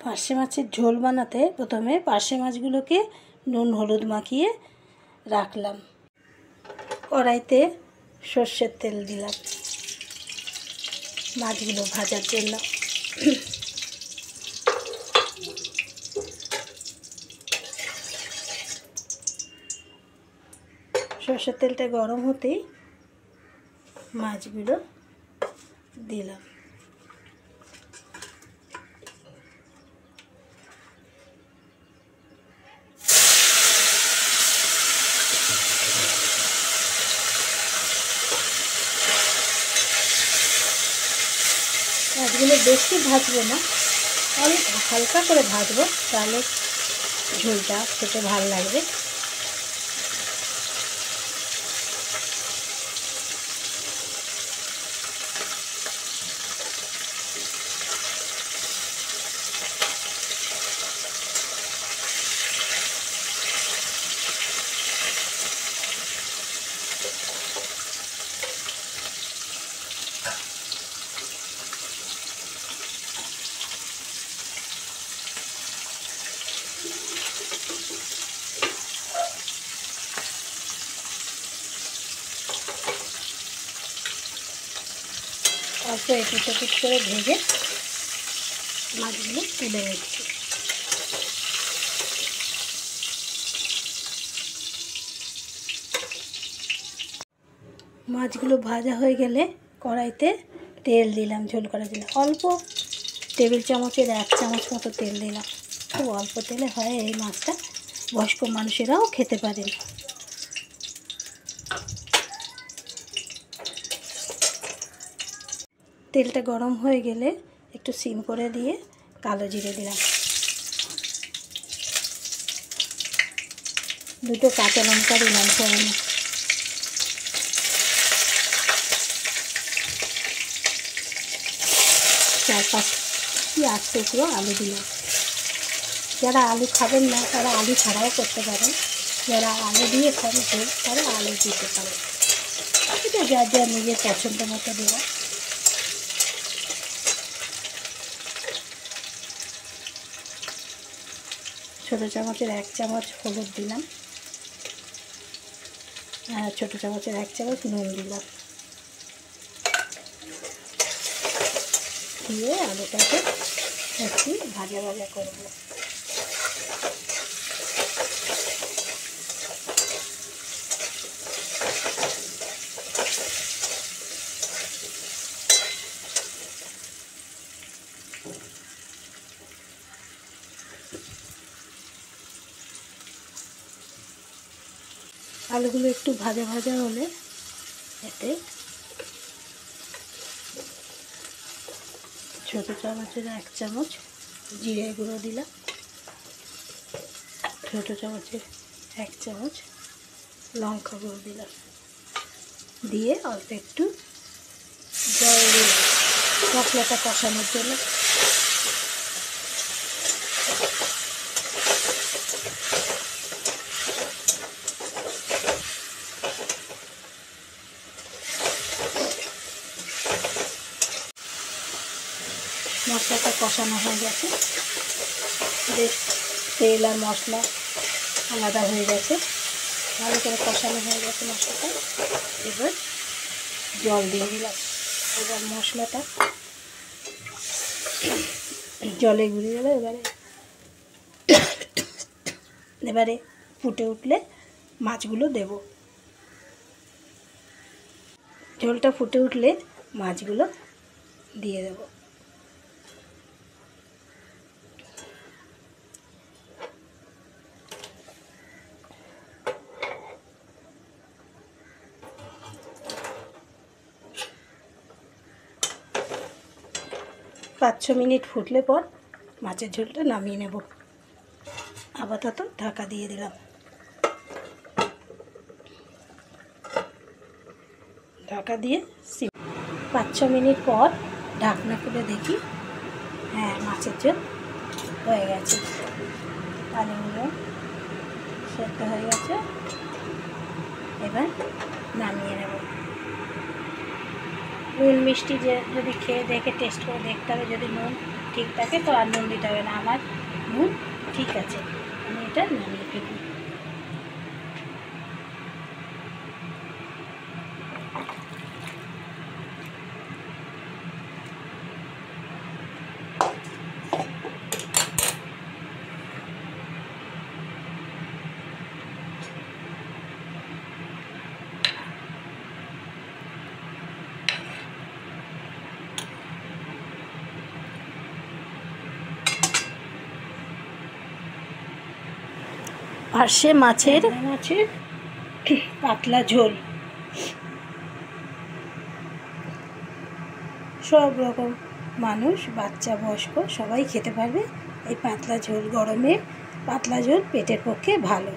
পার্শে মাছের ঝোল বানাতে প্রথমে পার্শে মাছগুলোকে নুন হলুদ মাখিয়ে রাখলাম। কড়াইতে সর্ষের তেল দিলাম মাছগুলো ভাজার জন্য। সর্ষের তেলটা গরম হতেই মাছগুলো দিলাম। মাছগুলো বেশি ভাজবো না, অনেক হালকা করে ভাজবো, তাহলে ঝোলটা খেতে ভালো লাগবে। অল্প এপিট ওপিট করে ভেজে মাছগুলো তুলে নিচ্ছি। মাছগুলো ভাজা হয়ে গেলে কড়াইতে তেল দিলাম ঝোল করার জন্য। অল্প টেবিল চামচের 1 চামচ মতো তেল দিলাম। খুব অল্প তেলে হয় এই মাছটা, বয়স্ক মানুষেরাও খেতে পারেন। তেলটা গরম হয়ে গেলে একটু সিম করে দিয়ে কালো জিরে দিলাম, 2 কাঁচা লঙ্কা দিলাম ফোড়নে, 4-5 টুকরো আলু দিলাম। যারা আলু খাবেন না তারা আলু ছাড়াও করতে পারেন, যারা আলু দিয়ে খান তারা আলু দিতে পারেন। এটা যার যার নিজের পছন্দ মতো দেওয়া। ছোটো চামচের 1 চামচ হলুদ দিলাম, আর ছোটো চামচের 1 চামচ নুন দিলাম। দিয়ে আলুটাকে একটু ভাজা ভাজা করব। আলুগুলো একটু ভাজা ভাজা হলে এতে ছোটো চামচের 1 চামচ জিরে গুঁড়ো দিলাম, ছোটো চামচের 1 চামচ লঙ্কা গুঁড়ো দিলাম, দিয়ে অল্প একটু জল দিলাম মশলাটা কষানোর জন্য। মশলাটা কষানো হয়ে গেছে, বেশ তেল আর মশলা আলাদা হয়ে গেছে, ভালো করে কষানো হয়ে গেছে মশলাটা। এবার জল দিয়ে দিলাম। এবার মশলাটা জলে গুলিয়ে গেল। এবারে ফুটে উঠলে মাছগুলো দেব। ঝোলটা ফুটে উঠলে মাছগুলো দিয়ে দেব। পাঁচ ছ মিনিট ফুটলে পর মাছের ঝোলটা নামিয়ে নেব। আপাতত ঢাকা দিয়ে দিলাম। ঢাকা দিয়ে 5-6 মিনিট পর ঢাকনা খুলে দেখি, হ্যাঁ মাছের ঝোল হয়ে গেছে। আলুগুলো সেদ্ধ হয়ে গেছে। এবার নামিয়ে নেব। নুন মিষ্টি যে যদি খেয়ে দেখে টেস্ট করে দেখতে হবে, যদি নুন ঠিক থাকে তো আর নুন দিতে হবে না। আমার নুন ঠিক আছে, আমি এটা নামিয়ে ফেলব। পার্শে মাছের পাতলা ঝোল, সব রকম মানুষ, বাচ্চা বয়স্ক সবাই খেতে পারবে। এই পাতলা ঝোল, গরমে পাতলা ঝোল পেটের পক্ষে ভালো।